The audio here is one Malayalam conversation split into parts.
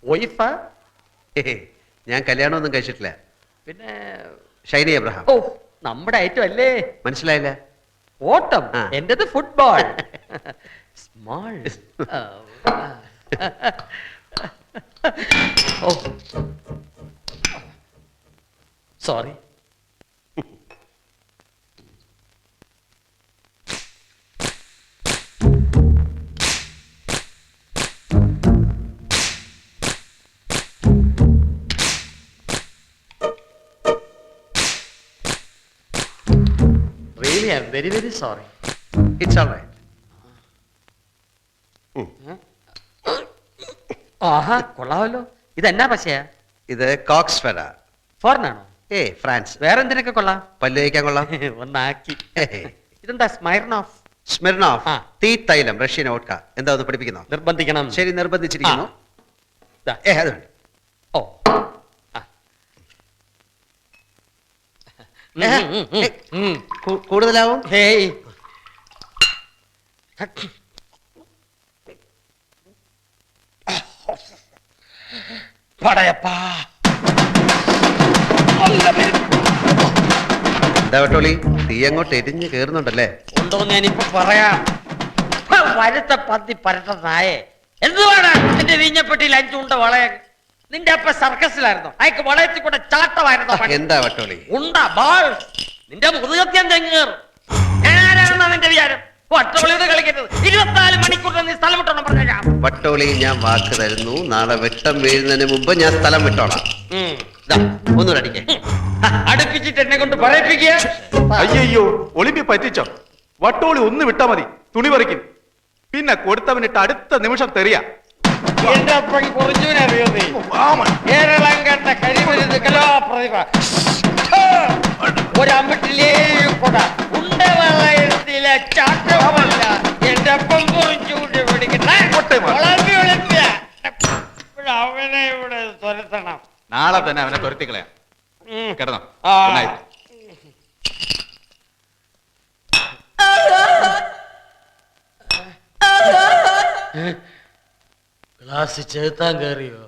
വൈഫാ? ഞാൻ കല്യാണമൊന്നും കഴിച്ചിട്ടില്ല. പിന്നെ ഷൈനി എബ്രഹാം. ഓ, നമ്മുടെ ഐറ്റം അല്ലേ? മനസ്സിലായില്ല. ഓട്ടം. എന്റേത് football. Small. Oh, sorry. Really, I'm very, very sorry. It's all right. ആഹാ, കൊള്ളാമല്ലോ. ഇതെന്നാ പശയാ? ഇത് കോക്സ്ഫെറ. ഫോറിനാണോ? ഫ്രാൻസ്. വേറെന്തിനൊക്കെ കൊള്ളാം? പല്ല് തേക്കാൻ കൊള്ളാം. ഒന്നാക്കി. ഇതെന്താ സ്മൈർണോഫ്? സ്മിർനോഫ്. തീ തൈലം, റഷ്യൻ വോഡ്ക. എന്താ ഒന്ന് പഠിപ്പിക്കുന്നോ? നിർബന്ധിക്കണം. ശരി, നിർബന്ധിച്ചിരിക്കുന്നു. അതുണ്ട്. ഓ, കൂടുതലാവും. ഹേയ്, പടയപ്പാ. എന്താ വട്ടോളി, തീ അങ്ങോട്ട് എരിഞ്ഞ് കേറുന്നുണ്ടല്ലേ? ഉണ്ടോന്ന് ഞാനിപ്പോ പറയാം. വരുത്ത പന്തി പരട്ട നായേ, എന്തുവാണ് നിന്റെ വീഞ്ഞപ്പെട്ടിയിൽ 5 ഉണ്ട വളയ? നിന്റെ അപ്പ സർക്കസിലായിരുന്നു, അയക്ക് വളയത്തിൽ കൂടെ ചാട്ടമായിരുന്നു. എന്താ വട്ടോളി? ഉണ്ട ബാൾ, നിന്റെ മുതുകത്യം തെങ്ങേറും. ഞാനാണെന്നാ നിന്റെ വിചാരം? വട്ടോളിയോട് കളിക്കരുത്. 24 മണിക്കൂർ നീ സ്ഥലം വിട്ടോണം പറഞ്ഞേക്കാം. വട്ടോളി, ഞാൻ വാക്ക് തരുന്നു, നാളെ വെട്ടം വീഴുന്നതിന് മുമ്പ് ഞാൻ സ്ഥലം വിട്ടോളാം. ഒന്നുകൂടെ അടിക്കേ. അടുപ്പിച്ചിട്ട് എന്നെ കൊണ്ട് പറയിപ്പിക്കുക. അയ്യോ, ഒളിമ്പി പറ്റിച്ചോ? വട്ടോളി ഒന്ന് വിട്ടാ മതി, തുണി പറിക്കും. പിന്നെ കൊടുത്തവനിട്ട് അടുത്ത നിമിഷം തെറിയ. എന്റെ അപ്പൻ കുറച്ചുവിനെ അറിയോ നീ? കേരളം കണ്ട കഴിവരുത് കലാപ്രതിഭ. ഒരമ്പട്ടിലേ കൊട ഉണ്ടവളയത്തിലെ ചാട്ടമല്ല. എന്റെ അപ്പം കുറച്ചുകൂടി പിടിക്കട്ടെ. അവനെ ഇവിടെ തുരത്തണം. നാളെ തന്നെ അവനെ തുരത്തിക്കളയാം. കിടന്നോ. ക്ലാസ് ചേർത്താൻ കയറിയോ?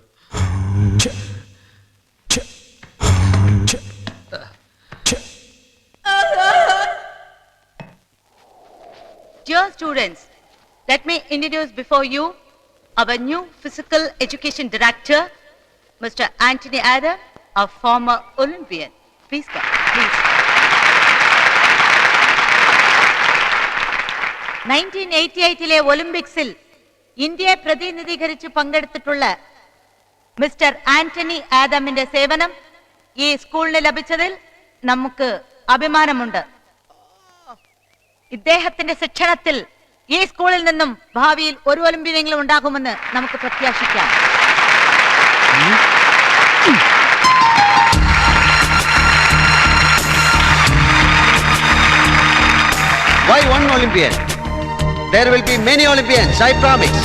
Dear students, let me introduce before you our new physical education director, Mr. Anthony Adam, a former Olympian. Please come, please. 1988 ഒളിമ്പിക്സിൽ ഇന്ത്യയെ പ്രതിനിധീകരിച്ച് പങ്കെടുത്തിട്ടുള്ള മിസ്റ്റർ ആന്റണി ആദമിന്റെ സേവനം ഈ സ്കൂളിന് ലഭിച്ചതിൽ നമുക്ക് അഭിമാനമുണ്ട്. ഇദ്ദേഹത്തിന്റെ ശിക്ഷണത്തിൽ ഈ സ്കൂളിൽ നിന്നും ഭാവിയിൽ ഒരു ഒളിമ്പ്യനെങ്കിലും ഉണ്ടാകുമെന്ന് നമുക്ക് പ്രത്യാശിക്കാം. Why one Olympian? There will be many Olympians, I promise.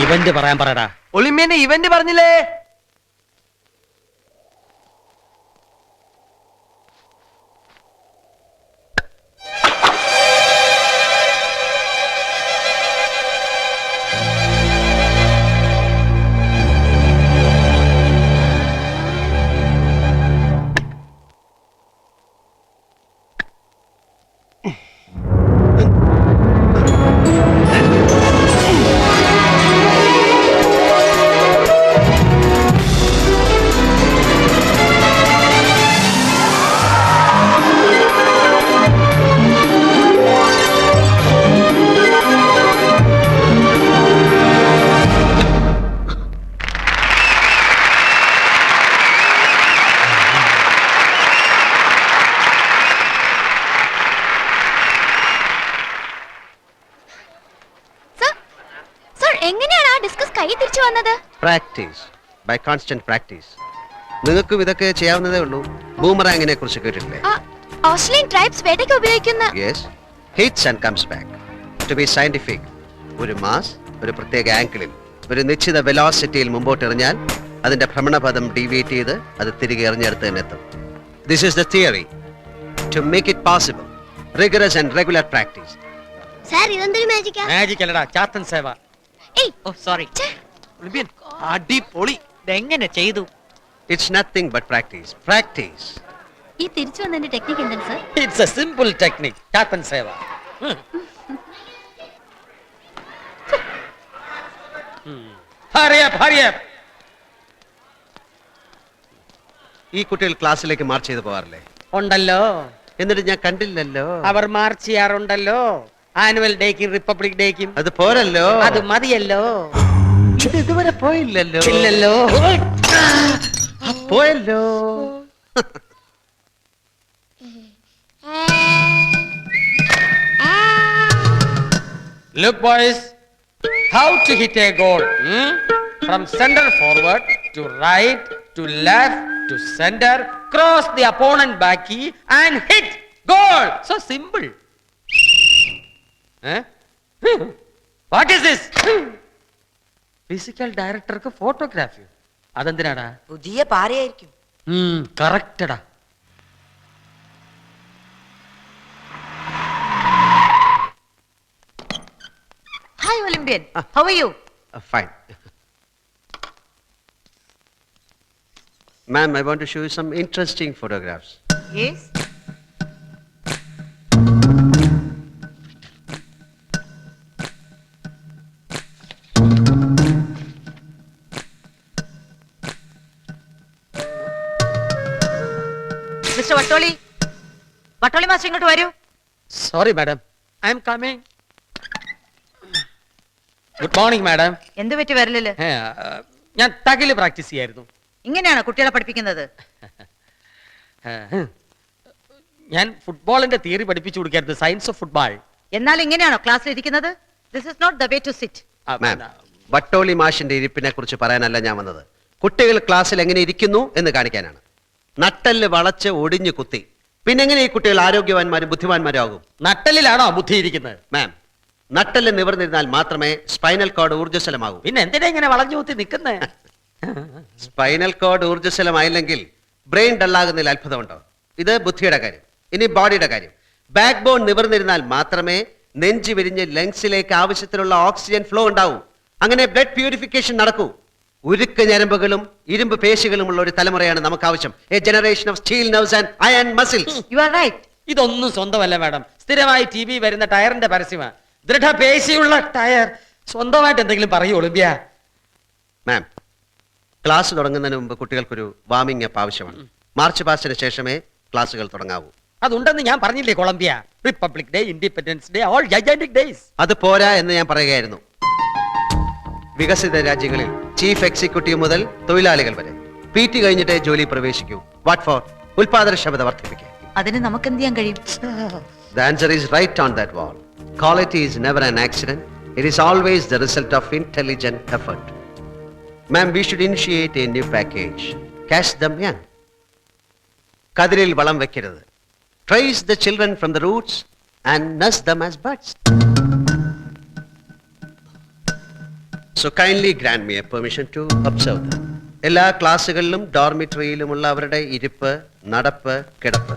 Event പറയാൻ പറയടാ. ഒളിമ്പ്യന്റെ ഇവന്റ് പറഞ്ഞില്ലേ? Practice. By constant practice. നിങ്ങൾക്കും ഇതൊക്കെ ചെയ്യാവുന്നതേ ഉള്ളൂ. ബൂമറാങ്ങിനെ കുറിച്ച് കേട്ടിട്ടില്ലേ? ഓസ്ട്രേലിയൻ ട്രൈബ്സ് വേട്ടയ്ക്ക് ഉപയോഗിക്കുന്ന. Yes. Hits and comes back. To be scientific. ഒരു മാസ് ഒരു പ്രത്യേക ആംഗിളിൽ ഒരു നിശ്ചിത വെലോസിറ്റിയിൽ മുമ്പോട്ട് എറിഞ്ഞാൽ അതിന്റെ ഭ്രമണപഥം ഡീവിയേറ്റ് ചെയ്ത് അത് തിരികെ എറിഞ്ഞെടുത്ത് തന്നെ എത്തും. This is the theory. To make it possible, rigorous and regular practice. Sir ഇതെന്തൊരു മാജിക്കാ മാജിക് അല്ലടാ, ചാത്തൻ സേവ. ഏയ് ഓ സോറി ഒളിമ്പ്യൻ അടിപൊളി ഇതെങ്ങനെ ചെയ്തു? It's nothing but practice. Practice. ഈ തിരിച്ചു വന്നതിന്റെ ടെക്നിക്ക് എന്താണ് sir it's a simple technique, Chathan സേവ. Hurry up, hurry up. ഈ കുട്ടികൾ ക്ലാസ്സിലേക്ക് മാർച്ച് ചെയ്ത് പോകാറില്ലേ? ഉണ്ടല്ലോ, എന്നിട്ട് ഞാൻ കണ്ടില്ലല്ലോ. അവർ മാർച്ച് ചെയ്യാറുണ്ടല്ലോ, ആനുവൽ ഡേക്കും റിപ്പബ്ലിക് ഡേക്കും. അത് പോരല്ലോ. അത് മതിയല്ലോ. ഇത് ഇതുവരെ പോയില്ലല്ലോ. ഇല്ലല്ലോ. പോയല്ലോ. Look, boys, how to hit a goal? From center forward to right to left to center, cross the opponent backy and hit goal. So simple. What is this? Physical director ku photography. അതെന്തിനാടാ? പുതിയ പാരയായിരിക്കും. കറക്റ്റടാ. Hi, Olympian. How are you? Fine. Ma'am, I want to show you some interesting photographs. Yes. Mr. Vattoli. Vattoli master ഇങ്ങോട്ട് വരൂ. Sorry, madam. I am coming. Good morning, madam. എന്ത് പറ്റി വരലില്? ഞാൻ തകില് പ്രാക്ടീസ് ചെയ്യായിരുന്നു. ഇങ്ങനെയാണോ കുട്ടികളെ പഠിപ്പിക്കുന്നത്? ഞാൻ ഫുട്ബോളിന്റെ തിയറി പഠിപ്പിച്ചു കൊടുക്കായിരുന്നു, സയൻസ് ഓഫ് ഫുട്ബോൾ. എന്നാൽ ഇങ്ങനെയാണോ ക്ലാസ്സിൽ ഇരിക്കുന്നത്? This is not the way to sit. Ma'am, Vattoli മാഷിന്റെ ഇരിപ്പിനെ കുറിച്ച് പറയാനല്ല ഞാൻ വന്നത്. കുട്ടികൾ ക്ലാസ്സിൽ എങ്ങനെ ഇരിക്കുന്നു എന്ന് കാണിക്കാനാണ്. നട്ടല് വളച്ച് ഒടിഞ്ഞു കുത്തി പിന്നെ എങ്ങനെ ഈ കുട്ടികൾ ആരോഗ്യവാന്മാരും ബുദ്ധിമാന്മാരും ആകും? നട്ടലിലാണോ ബുദ്ധി ഇരിക്കുന്നത്? മാം, നട്ടല് നിവർന്നിരുന്നാൽ മാത്രമേ സ്പൈനൽ കോഡ് ഊർജ്ജസ്വലമാകൂ. പിന്നെ എന്തിനാ ഇങ്ങനെ വളഞ്ഞു കുത്തി നിൽക്കുന്നത്? സ്പൈനൽ കോഡ് ഊർജ്ജസ്വലമായില്ലെങ്കിൽ ബ്രെയിൻ ഡള്ളാകുന്നതിൽ അത്ഭുതമുണ്ടോ? ഇത് ബുദ്ധിയുടെ കാര്യം. ഇനി ബോഡിയുടെ കാര്യം. ബാക്ക് ബോൺ നിവർന്നിരുന്നാൽ മാത്രമേ നെഞ്ചു വിരിഞ്ഞ് ലങ്സിലേക്ക് ആവശ്യത്തിനുള്ള ഓക്സിജൻ ഫ്ലോ ഉണ്ടാവൂ. അങ്ങനെ ബ്ലഡ് പ്യൂരിഫിക്കേഷൻ നടക്കൂ. ഉരുക്ക് ഞരമ്പുകളും ഇരുമ്പ് പേശികളുമുള്ള ഒരു തലമുറയാണ് നമുക്ക് ആവശ്യം. A generation of steel nerves and iron muscles. You are right. ഇതൊന്നും സ്വന്തമല്ല മാഡം, സ്ഥിരമായി TV വരുന്ന ടയറിന്റെ പരസ്യമാണ്. ദൃഢപേശിയുള്ള ടയർ. സ്വന്തമായിട്ട് എന്തെങ്കിലും പറയൂ ഒളിമ്പ്യ. മാം, ക്ലാസ് തുടങ്ങുന്നതിന് മുമ്പ് കുട്ടികൾക്കൊരു വാമിംഗ് അപ്പ് ആവശ്യമാണ്. മാർച്ച് പാസ്റ്റിന് ശേഷമേ ക്ലാസ്സുകൾ തുടങ്ങാവൂ. അതുണ്ടെന്ന് ഞാൻ പറഞ്ഞില്ലേ Columbia. Republic day, independence day, all gigantic days. അത് പോരാ എന്ന് ഞാൻ പറയുകയായിരുന്നു. വികസിത രാജ്യങ്ങളിൽ ചീഫ് എക്സിക്യൂട്ടീവ് മുതൽ തൊഴിലാളികൾ വരെ PT കഴിഞ്ഞിട്ടേ ജോലി പ്രവേശിക്കൂ. What four? ഉൽപാദനക്ഷമത വർദ്ധിപ്പിക്കാൻ. അതിന് നമുക്ക് എന്ത് ചെയ്യാൻ കഴിയും? The answer is right on that wall. Quality is never an accident. It is always the result of intelligent effort. Ma'am, we should initiate a new package. Catch them young. കതിരിൽ വളം വെക്കരുത്. Trace the children from the roots and nurse them as buds. So kindly grant me a permission to observe them. എല്ലാ ക്ലാസ്സുകളിലും ഡോർമിറ്ററിയിലുമുള്ള അവരുടെ ഇരിപ്പ്, നടപ്പ്, കിടപ്പ്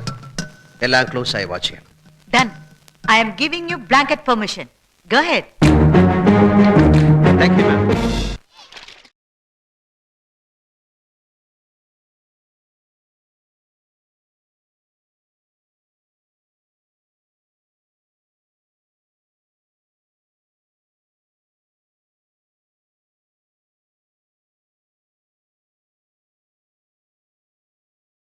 എല്ലാം ക്ലോസ് ആയി വാച്ച് ചെയ്യണം. Done. I am giving you blanket permission. Go ahead. Thank you, ma'am.